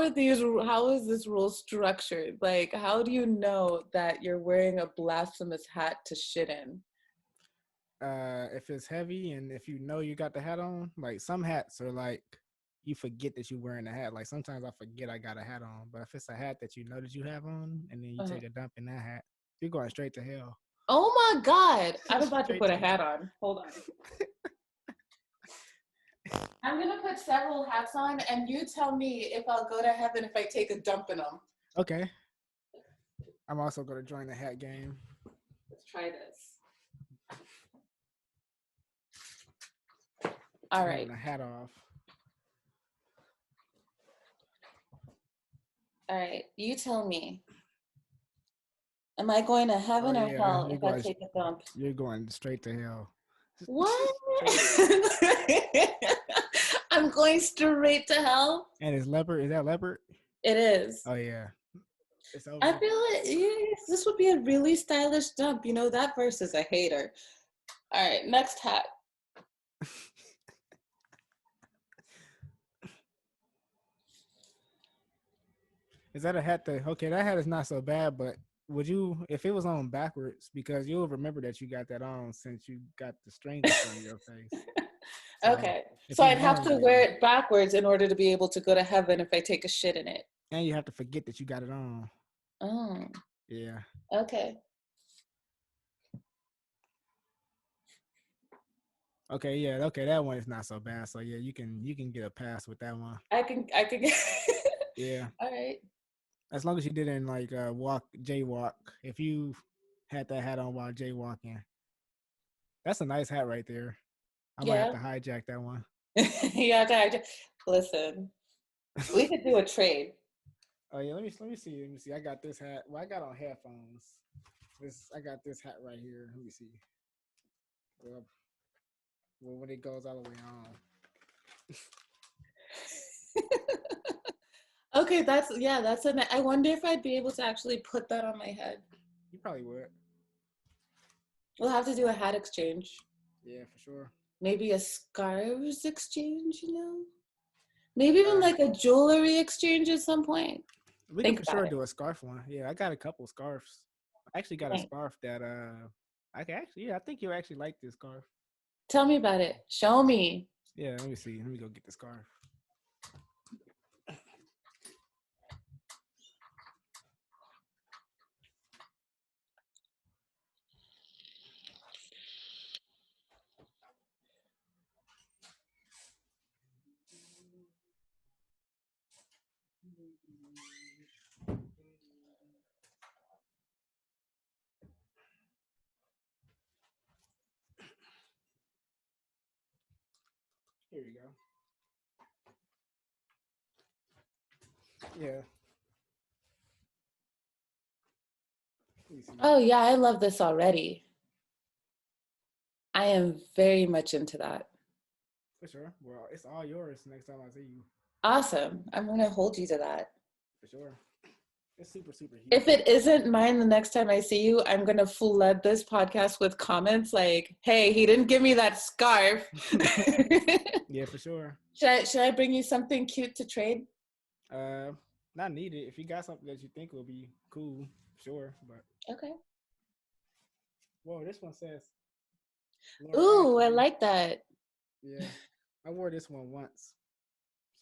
is this rule structured? Like, how do you know that you're wearing a blasphemous hat to shit in? If it's heavy and if you got the hat on, like some hats are like you forget that you're wearing a hat. Like sometimes I forget I got a hat on, but if it's a hat that you know that you have on and then you take a dump in that hat, you're going straight to hell. Oh my God. I'm about to put a hat on. Hold on. I'm going to put several hats on and you tell me if I'll go to heaven if I take a dump in them. Okay. I'm also going to join the hat game. Let's try this. All right. Taking the hat off. All right. You tell me. Am I going to heaven or hell if I take a dump? You're going straight to hell. What? I'm going straight to hell? And is that leopard? It is. Oh, yeah. It's over. I feel like yes, this would be a really stylish dump. That verse is a hater. All right, next hat. Is that a hat that hat is not so bad, but would you, if it was on backwards, because you'll remember that you got that on since you got the strings on your face. So okay, so I'd have to wear it backwards in order to be able to go to heaven if I take a shit in it. And you have to forget that you got it on. Oh. Yeah. Okay. Okay, yeah, okay, that one is not so bad. So yeah, you can get a pass with that one. I can Yeah. All right. As long as you didn't like jaywalk. If you had that hat on while jaywalking. That's a nice hat right there. I might have to hijack that one. Yeah, listen. We could do a trade. Oh yeah, let me see. I got this hat. Well, I got on headphones. I got this hat right here. Let me see. Well, when it goes all the way on. Okay, I wonder if I'd be able to actually put that on my head. You probably would. We'll have to do a hat exchange. Yeah, for sure. Maybe a scarves exchange, Maybe even like a jewelry exchange at some point. We can for sure do a scarf one. Yeah, I got a couple scarves. I actually got a scarf that I think you'll actually like this scarf. Tell me about it. Show me. Yeah, let me see. Let me go get the scarf. Here you go. Yeah. Oh yeah, I love this already. I am very much into that. For sure. Well, it's all yours next time I see you. Awesome. I'm going to hold you to that. For sure. It's super, super huge. If it isn't mine the next time I see you, I'm going to flood this podcast with comments like, hey, he didn't give me that scarf. Yeah, for sure. Should I bring you something cute to trade? Not needed. If you got something that you think will be cool, sure. But okay. Whoa, this one says. Ooh, I like that. Yeah, I wore this one once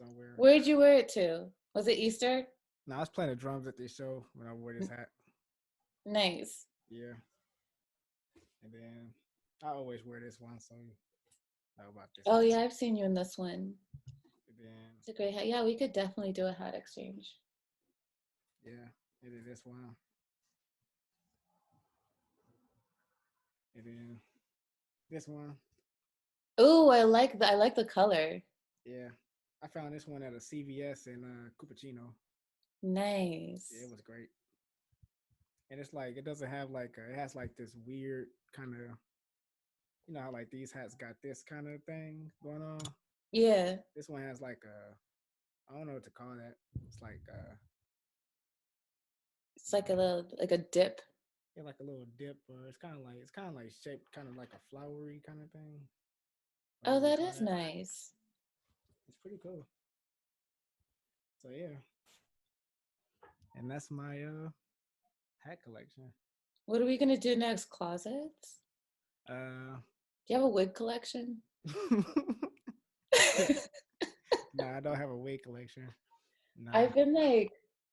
somewhere. Where'd you wear it to? Was it Easter? No, I was playing the drums at this show when I wore this hat. Nice. Yeah. And then I always wear this one, so you know about this. Oh yeah, I've seen you in this one. And then it's a great hat. Yeah, we could definitely do a hat exchange. Yeah, it is this one. And then this one. Ooh, I like the color. Yeah. I found this one at a CVS in Cupertino. Nice. Yeah, it was great. And it's like, it doesn't have like, it has like this weird kind of, you know how like these hats got this kind of thing going on? Yeah. This one has like a, I don't know what to call that. It's like, it's like a little, like a dip. Yeah, like a little dip, or it's kind of like shaped kind of like a flowery kind of thing. Oh, that is nice. It's pretty cool. So yeah. And that's my hat collection. What are we gonna do next? Closets? Do you have a wig collection? No, I don't have a wig collection. No. I've been like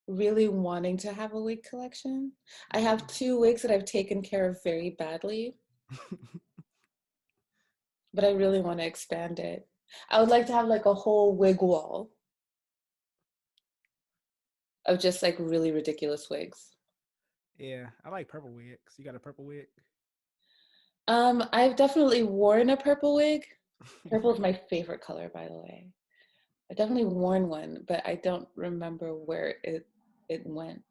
really wanting to have a wig collection. I have 2 wigs that I've taken care of very badly. But I really want to expand it. I would like to have like a whole wig wall of just like really ridiculous wigs. Yeah, I like purple wigs. You got a purple wig? I've definitely worn a purple wig. Purple is my favorite color, by the way. I've definitely worn one, but I don't remember where it went.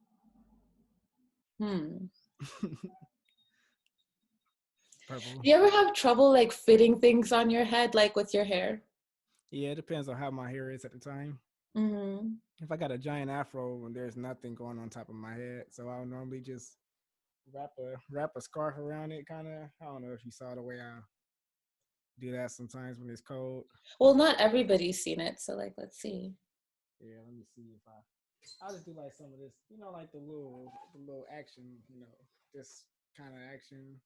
Purple. Do you ever have trouble like fitting things on your head, like with your hair? Yeah, it depends on how my hair is at the time. Mm-hmm. If I got a giant afro and there's nothing going on top of my head, so I'll normally just wrap a scarf around it, kind of. I don't know if you saw the way I do that sometimes when it's cold. Well, not everybody's seen it, so like, let's see. Yeah, let me see if I'll just do like some of this, you know, like the little action, you know, this kind of action,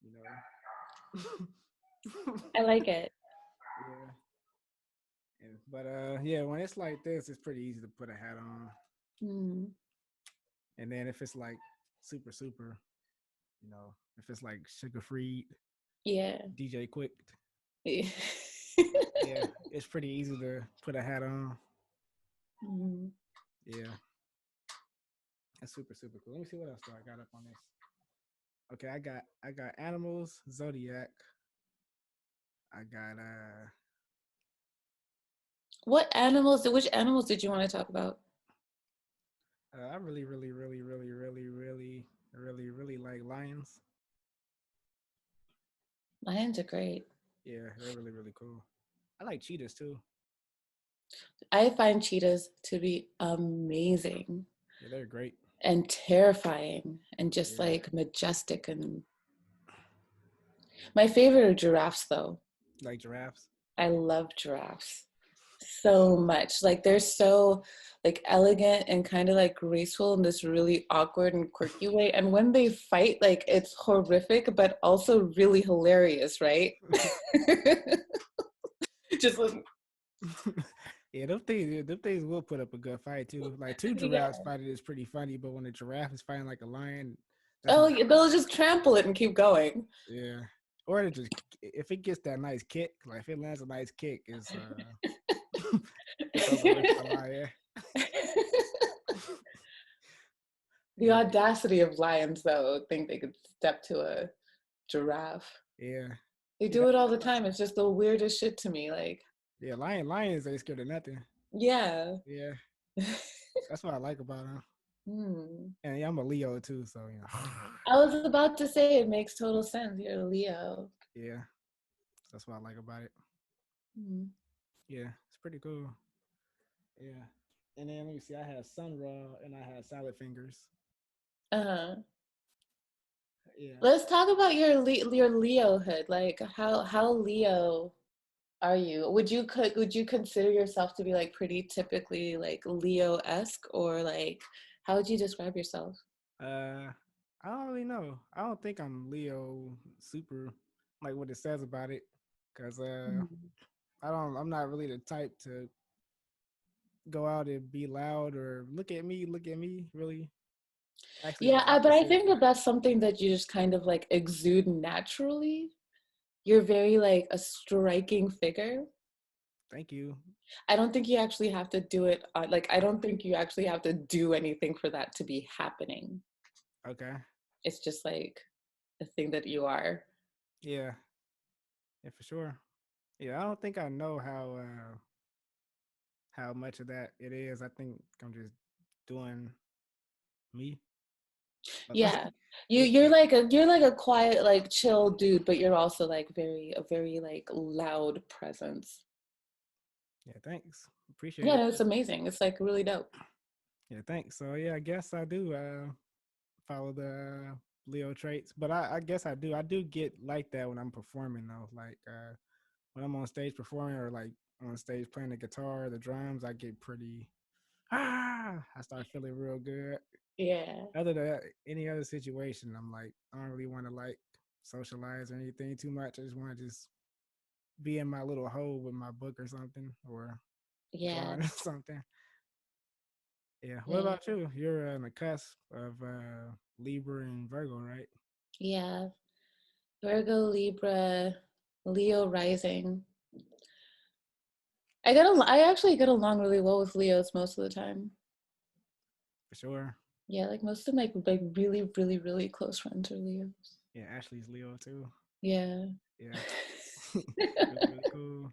you know. I like it. Yeah. But yeah, when it's like this, it's pretty easy to put a hat on. Mm. And then if it's like super, you know, if it's like Sugar Free, yeah, DJ Quick, yeah, it's pretty easy to put a hat on. Mm-hmm. Yeah, that's super cool. Let me see what else do I got up on this. Okay, I got Animals, Zodiac. I got Which animals did you want to talk about? I really like lions. Lions are great. Yeah, they're really cool. I like cheetahs too. I find cheetahs to be amazing. Yeah, they're great. And terrifying and just like majestic. And my favorite are giraffes though. Like giraffes? I love giraffes so much. Like they're so like elegant and kind of like graceful in this really awkward and quirky way. And when they fight, like it's horrific, but also really hilarious, right? Just listen. Yeah, them things will put up a good fight too. Like 2 giraffes fighting is pretty funny, but when a giraffe is fighting like a lion, they'll just trample it and keep going. Yeah, or it just if it gets that nice kick, like if it lands a nice kick, it's over with the lion. The audacity of lions, though, think they could step to a giraffe. Yeah, they do it all the time. It's just the weirdest shit to me. Like, lions ain't scared of nothing. Yeah. That's what I like about them. Hmm. And yeah, I'm a Leo too, so you know. I was about to say it makes total sense. You're a Leo. Yeah, that's what I like about it. Hmm. Yeah, it's pretty cool. Yeah. And then let me see, I had Sun Ra and I had Salad Fingers. Uh-huh. Yeah. Let's talk about your Leohood. Like how Leo are you? Would you consider yourself to be like pretty typically like Leo-esque, or like how would you describe yourself? Uh, I don't really know. I don't think I'm Leo super like what it says about it, cause Mhm. I'm not really the type to go out and be loud or look at me. Really, actually Yeah, the but I opposite. think that that's something that you just kind of like exude naturally. You're very like a striking figure. Thank you. I don't think you actually have to do it. Like, I don't think you actually have to do anything for that to be happening. Okay. It's just like a thing that you are. Yeah. Yeah, for sure. Yeah, I don't think I know how much of that it is. I think I'm just doing me. But Yeah. yeah, You're like a quiet, like chill dude, but you're also like a very like loud presence. yeah, thanks. Appreciate Yeah, it. no, it's amazing. It's like really dope. Yeah, thanks. So yeah, I guess I do follow the Leo traits, but I guess I do. I do get like that when I'm performing though. Like when I'm on stage performing or like on stage playing the guitar, the drums, I get pretty I start feeling real good. Yeah. Other than that, any other situation, I'm like, I don't really want to like socialize or anything too much. I just want to just be in my little hole with my book or something or Yeah. drawing or something. Yeah. What Yeah. about you? You're on the cusp of Libra and Virgo, right? Yeah. Virgo, Libra, Leo rising. I actually get along really well with Leos most of the time. For sure. Yeah, like most of my like really, really, really close friends are Leos. Yeah, Ashley's Leo too. Yeah. Yeah. Really, really cool.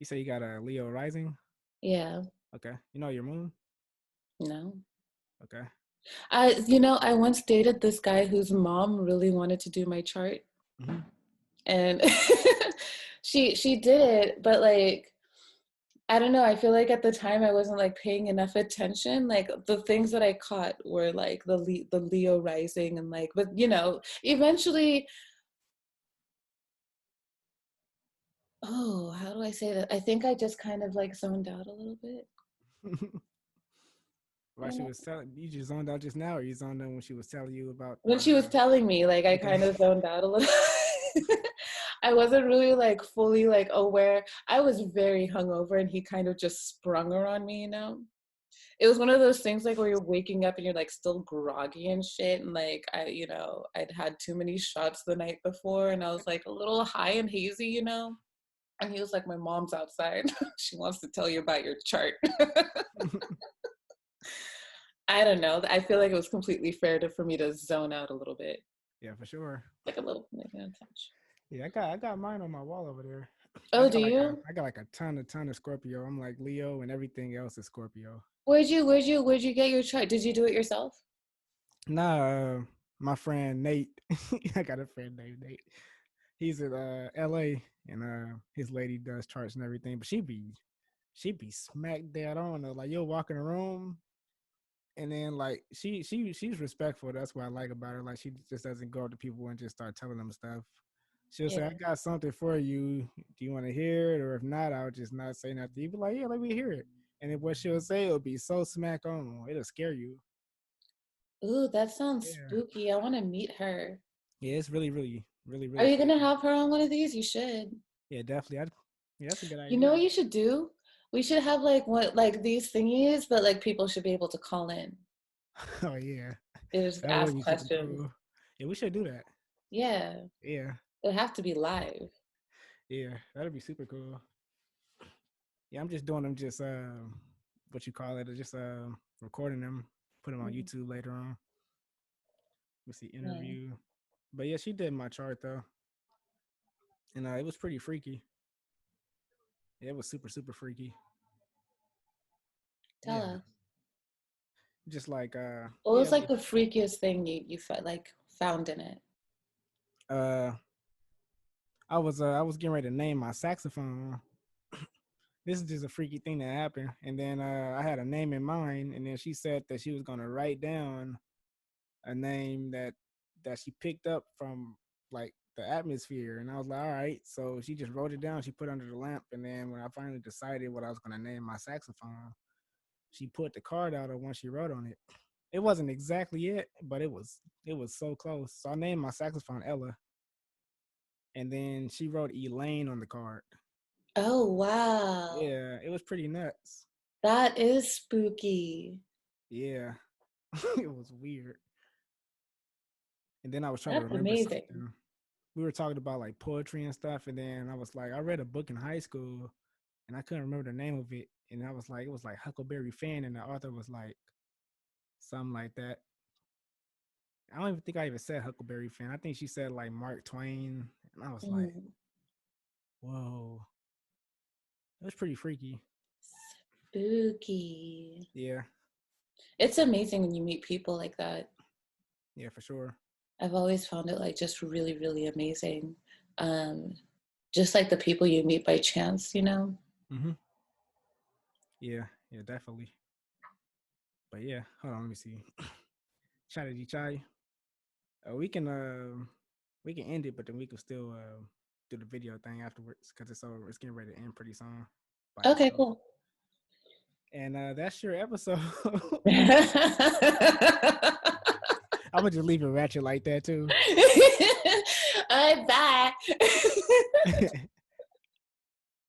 You say you got a Leo rising? Yeah. Okay. You know your moon? No. Okay. I once dated this guy whose mom really wanted to do my chart, Hmm. and she did it, but like I don't know, I feel like at the time I wasn't like paying enough attention. Like the things that I caught were like the Leo rising, and like, but eventually, oh, how do I say that? I think I just kind of like zoned out a little bit. I While don't she know. was telling you, just zoned out just now, or you zoned out when she was telling you about When she was telling me, like I okay. kind of zoned out a little. I wasn't really like fully like aware. I was very hungover and he kind of just sprung her on me, you know? It was one of those things like where you're waking up and you're like still groggy and shit. And like I'd had too many shots the night before and I was like a little high and hazy, you know? And he was like, my mom's outside. She wants to tell you about your chart. I don't know. I feel like it was completely fair for me to zone out a little bit. Yeah, for sure. Like a little, maybe a touch. Yeah, I got mine on my wall over there. Oh, do you? I got like a ton of Scorpio. I'm like Leo and everything else is Scorpio. Where'd you get your chart? Did you do it yourself? Nah, my friend Nate. I got a friend named Nate. He's in LA and his lady does charts and everything, but she be smack dead on her. Like you'll walk in a room and then like she's respectful. That's what I like about her. Like she just doesn't go up to people and just start telling them stuff. She'll say, Yeah. "I got something for you. Do you want to hear it? Or if not, I'll just not say nothing." You be like, "Yeah, let me hear it." And then what she'll say, it'll be so smack on. It'll scare you. Ooh, that sounds Yeah, spooky. I want to meet her. yeah, it's really, Are really you gonna freaky. have her on one of these? You should. Yeah, definitely. Yeah, that's a good You know idea. what you should do? We should have like what like these thingies, but like people should be able to call in. Oh yeah, They just that would ask be super questions. cool. Yeah, we should do that. Yeah, Yeah, it'd have to be live. yeah, that'd be super cool. Yeah, I'm just doing them, just what you call it, just recording them, put them on Mm, YouTube later on. We see nice. interview, but yeah, she did my chart though, and it was pretty freaky. Yeah, it was super freaky. Tell Yeah. us. just like What yeah, was like the freakiest thing you felt like found in it? uh I was getting ready to name my saxophone. This is just a freaky thing that happened. And then I had a name in mind, and then she said that she was gonna write down a name that she picked up from like the atmosphere. And I was like, all right. So she just wrote it down, she put it under the lamp, and then when I finally decided what I was gonna name my saxophone, she put the card out of one she wrote on it. It wasn't exactly it, but it was so close. So I named my saxophone Ella, and then she wrote Elaine on the card. Oh, wow. Yeah, it was pretty nuts. That is spooky. Yeah, it was weird. And then I was trying to That's remember amazing. something. We were talking about like poetry and stuff, and then I was like, I read a book in high school, and I couldn't remember the name of it, and I was like, it was like Huckleberry Finn, and the author was like something like that. I don't even think I even said Huckleberry Finn. I think she said like Mark Twain, and I was like, Mm. whoa, it was pretty freaky. Spooky. Yeah, It's amazing when you meet people like that. yeah, for sure. I've always found it like just really, really amazing. Um, just like the people you meet by chance, you know? Mm-hmm. Yeah, yeah, definitely. But yeah, hold on, let me see. Chai Chai. We can end it, but then we can still do the video thing afterwards because it's over. It's getting ready to end pretty soon by Okay, itself. cool. And that's your episode. I I'm gonna just leave it ratchet like that too. bet.